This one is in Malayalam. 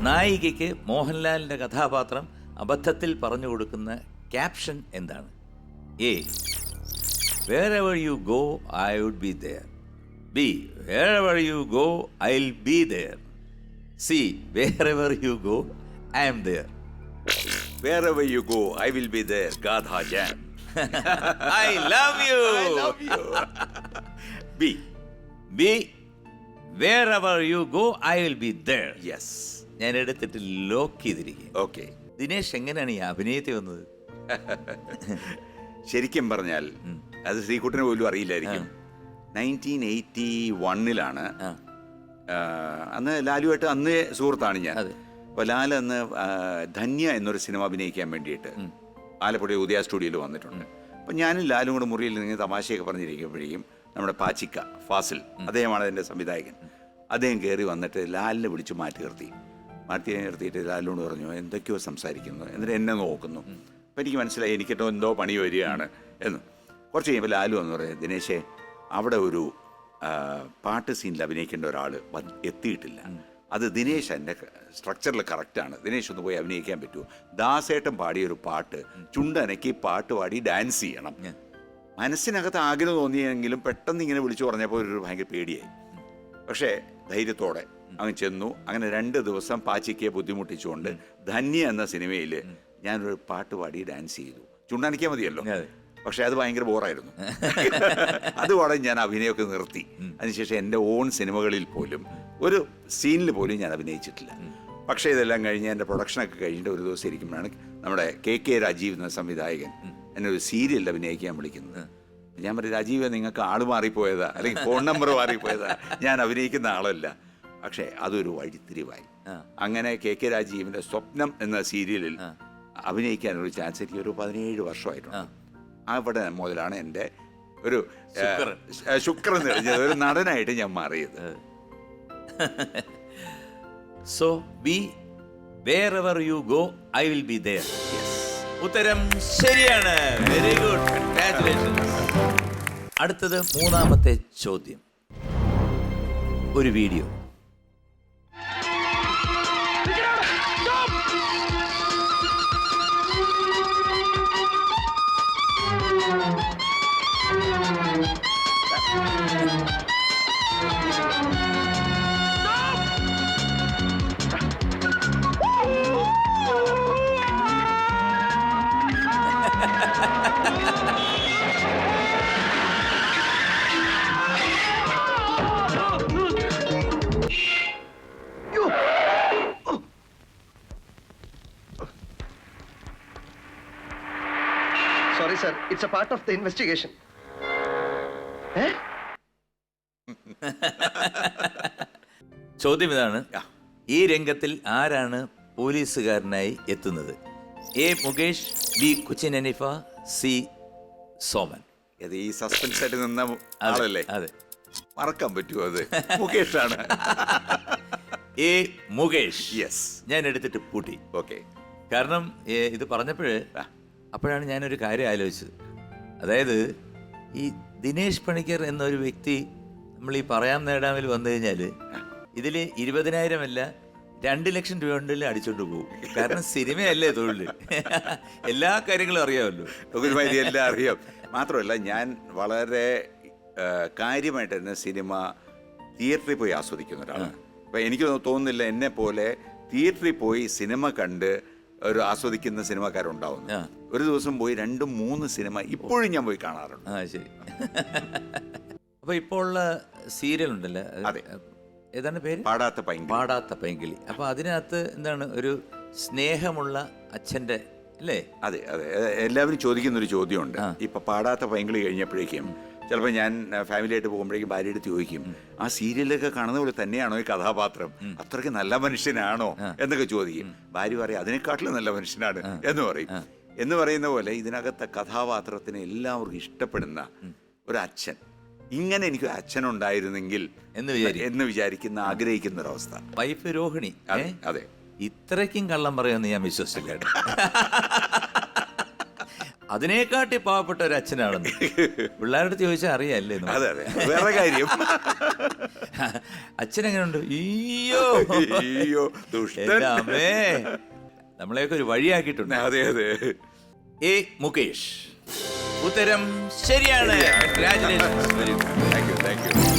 നായികയ്ക്ക് മോഹൻലാലിൻ്റെ കഥാപാത്രം അബദ്ധത്തിൽ പറഞ്ഞു കൊടുക്കുന്ന ക്യാപ്ഷൻ എന്താണ്? A, wherever you go, I would be there. B, wherever you go, I'll be there. C, wherever you go, I am there. Wherever you go, I will be there. Gadha Jan. I love you. I love you. B. B, wherever you go, I will be there. Yes. ഞാൻ എടുത്തിട്ട് ലോക്ക് ചെയ്തിരിക്കുക. Okay. ദിനേശ് എങ്ങനെയാണ് ഈ അഭിനയത്തിൽ വന്നത്? ശരിക്കും പറഞ്ഞാൽ അത് ശ്രീകുട്ടന് പോലും അറിയില്ലായിരിക്കും. 1981 അന്ന് ലാലുമായിട്ട് അന്ന് സുഹൃത്താണ് ഞാൻ. അപ്പോൾ ലാൽ അന്ന് ധന്യ എന്നൊരു സിനിമ അഭിനയിക്കാൻ വേണ്ടിയിട്ട് ആലപ്പുഴ ഉദയ സ്റ്റുഡിയോയിൽ വന്നിട്ടുണ്ട്. അപ്പം ഞാനും ലാലും കൂടെ മുറിയിൽ നിന്ന് തമാശയൊക്കെ പറഞ്ഞിരിക്കുമ്പോഴേക്കും നമ്മുടെ പാച്ചിക്ക ഫാസിൽ, അദ്ദേഹമാണ് അതിൻ്റെ സംവിധായകൻ, അദ്ദേഹം കയറി വന്നിട്ട് ലാലിനെ വിളിച്ച് മാറ്റി നിർത്തിയിട്ട് ലാലിനോട് പറഞ്ഞു എന്തൊക്കെയോ സംസാരിക്കുന്നു, എന്നിട്ട് എന്നെ നോക്കുന്നു. അപ്പം എനിക്ക് മനസ്സിലായി എനിക്കിട്ടോ എന്തോ പണി വരികയാണ് എന്ന്. കുറച്ച് കഴിയുമ്പോൾ ലാലു എന്ന് പറയും, ദിനേശേ അവിടെ ഒരു പാട്ട് സീനിൽ അഭിനയിക്കേണ്ട ഒരാൾ എത്തിയിട്ടില്ല, അത് ദിനേശ് എൻ്റെ സ്ട്രക്ചറിൽ കറക്റ്റാണ്, ദിനേശ് ഒന്ന് പോയി അഭിനയിക്കാൻ പറ്റുമോ? ദാസേട്ടൻ പാടിയൊരു പാട്ട് ചുണ്ടനക്കി പാട്ട് പാടി ഡാൻസ് ചെയ്യണം. മനസ്സിനകത്ത് ആഗ്രഹം തോന്നിയെങ്കിലും പെട്ടെന്ന് ഇങ്ങനെ വിളിച്ചു പറഞ്ഞപ്പോൾ ഒരു ഭയങ്കര പേടിയായി. പക്ഷേ ധൈര്യത്തോടെ അങ്ങ് ചെന്നു. അങ്ങനെ 2 ദിവസം പാച്ചിക്കയെ ബുദ്ധിമുട്ടിച്ചുകൊണ്ട് ധന്യ എന്ന സിനിമയിൽ ഞാനൊരു പാട്ട് പാടി ഡാൻസ് ചെയ്തു. ചുണ്ടനക്കിയാൽ മതിയല്ലോ. പക്ഷേ അത് ഭയങ്കര ബോറായിരുന്നു. അതുപാടെ ഞാൻ അഭിനയമൊക്കെ നിർത്തി. അതിനുശേഷം എൻ്റെ ഓൺ സിനിമകളിൽ പോലും ഒരു സീനിൽ പോലും ഞാൻ അഭിനയിച്ചിട്ടില്ല. പക്ഷേ ഇതെല്ലാം കഴിഞ്ഞ് എൻ്റെ പ്രൊഡക്ഷനൊക്കെ കഴിഞ്ഞിട്ട് ഒരു ദിവസം ഇരിക്കുമ്പോഴാണ് നമ്മുടെ KK രാജീവ് എന്ന സംവിധായകൻ എന്നെ ഒരു സീരിയലിൽ അഭിനയിക്കാൻ വിളിക്കുന്നത്. ഞാൻ പറയും, രാജീവ് നിങ്ങൾക്ക് ആൾ മാറിപ്പോയതാ, അല്ലെങ്കിൽ ഫോൺ നമ്പർ മാറിപ്പോയതാ, ഞാൻ അഭിനയിക്കുന്ന ആളല്ല. പക്ഷേ അതൊരു വഴിത്തിരിവായി. അങ്ങനെ KK രാജീവിൻ്റെ സ്വപ്നം എന്ന സീരിയലിൽ അഭിനയിക്കാനൊരു ചാൻസ് എനിക്ക് ഒരു 17 വർഷമായിട്ടുണ്ട്. അവിടെ മുതലാണ് എൻ്റെ ഒരു ശുക്രൻ തെളിഞ്ഞത്, ഒരു നടനായിട്ട് ഞാൻ മാറിയത്. So B, wherever you go, I will be there. ഉത്തരം ശരിയാണ്. Very good, congratulations. അടുത്തത് 3ാമത്തെ ചോദ്യം. ഒരു video. Sorry, sir. It's a part of the investigation. ചോദ്യം ഇതാണ്, ഈ രംഗത്തിൽ ആരാണ് പോലീസുകാരനായി എത്തുന്നത്? A Mukesh, B Cochin Haneefa, C Soman. അത് ഈ സസ്പെൻസ് ആയിട്ട് നിന്ന ആളല്ലേ? അതെ. മറക്കാൻ പറ്റുമോ? അത് മുകേഷാണ്. എ മുകേഷ്. യെസ്. ഞാൻ എടുത്തിട്ട് പൂട്ടി. ഓക്കെ. കാരണം ഇത് അപ്പോഴാണ് ഞാനൊരു കാര്യം ആലോചിച്ചത്. അതായത് ഈ ദിനേശ് പണിക്കർ എന്നൊരു വ്യക്തി നമ്മൾ ഈ പറയാൻ നേടാമിൽ വന്നു കഴിഞ്ഞാൽ ഇതിൽ 20,000 അല്ല 2 ലക്ഷം രൂപ ഉണ്ടെങ്കിലും അടിച്ചോണ്ട് പോകും. കാരണം സിനിമയല്ലേ തൊഴിൽ, എല്ലാ കാര്യങ്ങളും അറിയാമല്ലോ, എല്ലാം അറിയാം. മാത്രമല്ല ഞാൻ വളരെ കാര്യമായിട്ട് തന്നെ സിനിമ തിയേറ്ററിൽ പോയി ആസ്വദിക്കുന്ന ഒരാളാണ്. അപ്പം എനിക്ക് തോന്നുന്നില്ല എന്നെ പോലെ തിയേറ്ററിൽ പോയി സിനിമ കണ്ട് ഒരു ആസ്വദിക്കുന്ന സിനിമക്കാരുണ്ടാവുന്നു. ഒരു ദിവസം പോയി 2-3 സിനിമ ഇപ്പോഴും ഞാൻ പോയി കാണാറുണ്ട്. ശരി. അപ്പോൾ ഇപ്പോൾ ഉള്ള സീരിയൽ ഉണ്ടല്ലോ, ഏതാണ് പേര്? പാടാത്ത പൈങ്കിളി. അപ്പോൾ അതിനകത്ത് എന്താണ് ഒരു സ്നേഹമുള്ള അച്ഛൻ്റെ അല്ലേ? അതെ. എല്ലാവരും ചോദിക്കുന്നൊരു ചോദ്യമുണ്ട്. ഇപ്പം പാടാത്ത പൈങ്കിളി കഴിഞ്ഞപ്പോഴേക്കും ചിലപ്പോൾ ഞാൻ ഫാമിലിയായിട്ട് പോകുമ്പോഴേക്കും ഭാര്യയുടെ ചോദിക്കും, ആ സീരിയലൊക്കെ കാണുന്ന പോലെ തന്നെയാണോ ഈ കഥാപാത്രം? അത്രയ്ക്ക് നല്ല മനുഷ്യനാണോ എന്നൊക്കെ ചോദിക്കും. ഭാര്യ പറയും അതിനെക്കാട്ടിലും നല്ല മനുഷ്യനാണ് എന്ന് പറയും. എന്ന് പറയുന്ന പോലെ ഇതിനകത്തെ കഥാപാത്രത്തിന് എല്ലാവർക്കും ഇഷ്ടപ്പെടുന്ന ഒരു അച്ഛൻ. ഇങ്ങനെ എനിക്കൊരു അച്ഛനുണ്ടായിരുന്നെങ്കിൽ എന്ന് വിചാരിക്കുന്ന ആഗ്രഹിക്കുന്ന ഒരവസ്ഥ. വൈഫ് രോഹിണി. അതെ. ഇത്രയ്ക്കും കള്ളം പറയുമെന്ന് ഞാൻ വിശ്വസിച്ചില്ല. അതിനേക്കാട്ടി പാവപ്പെട്ട ഒരു അച്ഛനാണെന്ന് പിള്ളേരുടെ അടുത്ത് ചോദിച്ചാൽ അറിയാല്ലേ അതെ അതെ വേറെ കാര്യം. അച്ഛൻ എങ്ങനെയുണ്ട്? അയ്യോ അയ്യോ ദുഷ്ടൻ. എൻ്റെ അമ്മേ, നമ്മളെയൊക്കെ ഒരു വഴിയാക്കിയിട്ടുണ്ട്. അതെ അതെ. എ മുകേഷ്, ഉത്തരം ശരിയാണ്. Congratulations. Thank you thank you.